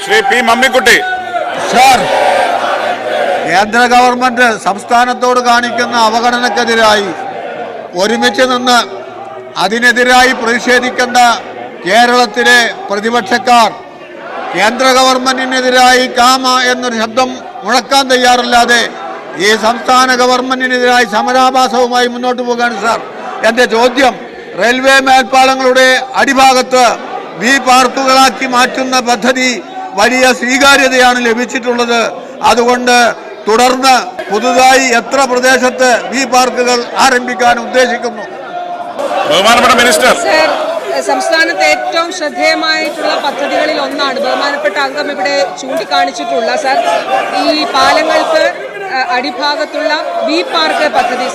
Shri P Mammikutty. Sir, കേന്ദ്ര government സംസ്ഥാനത്തോട് കാണിക്കുന്ന അവഗണനക്കെതിരായി ഒരുമിച്ച് നിന്ന് അതിനെതിരായി പ്രതിഷേധിക്കേണ്ട കേരളത്തിലെ പ്രതിപക്ഷക്കാർ കേന്ദ്ര ഗവൺമെന്റിനെതിരായി കാമ എന്നൊരു ശബ്ദം മുഴക്കാൻ തയ്യാറല്ലാതെ ഈ സംസ്ഥാന ഗവൺമെന്റിനെതിരായി സമരാഭാസവുമായി മുന്നോട്ട് പോകുകയാണ് സാർ. എൻ്റെ ചോദ്യം, റെയിൽവേ മേൽപ്പാലങ്ങളുടെ അടിഭാഗത്ത് വി പാർക്കുകളാക്കി മാറ്റുന്ന പദ്ധതി വലിയ സ്വീകാര്യതയാണ് ലഭിച്ചിട്ടുള്ളത്. അതുകൊണ്ട് തുടർന്ന് പുതുതായി എത്ര പ്രദേശത്ത് വി പാർക്കുകൾ ആരംഭിക്കാൻ ഉദ്ദേശിക്കുന്നു? ബഹുമാനപ്പെട്ട മിനിസ്റ്റർ. സംസ്ഥാനത്ത് ഏറ്റവും ശ്രദ്ധേയമായിട്ടുള്ള പദ്ധതികളിൽ ഒന്നാണ് ബഹുമാനപ്പെട്ട അംഗം ഇവിടെ ചൂണ്ടിക്കാണിച്ചിട്ടുള്ള സർ, ഈ പാലങ്ങൾക്ക് അടിഭാഗത്തുള്ള വി പാർക്ക് പദ്ധതി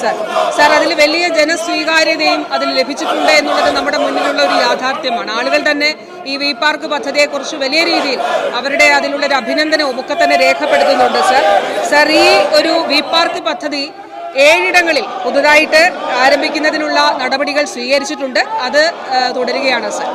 സർ അതിൽ വലിയ ജനസ്വീകാര്യതയും അതിൽ ലഭിച്ചിട്ടുണ്ട് എന്നുള്ളത് നമ്മുടെ മുന്നിലുള്ള ഒരു യാഥാർത്ഥ്യമാണ്. ആളുകൾ തന്നെ ഈ വി പാർക്ക് പദ്ധതിയെക്കുറിച്ച് വലിയ രീതിയിൽ അവരുടെ അതിലുള്ളൊരു അഭിനന്ദനവും ഒക്കെ തന്നെ രേഖപ്പെടുത്തുന്നുണ്ട് സർ. ഈ ഒരു വി പാർക്ക് പദ്ധതി 7 ഇടങ്ങളിൽ പുതുതായിട്ട് ആരംഭിക്കുന്നതിനുള്ള നടപടികൾ സ്വീകരിച്ചിട്ടുണ്ട്. അത് തുടരുകയാണ് സർ.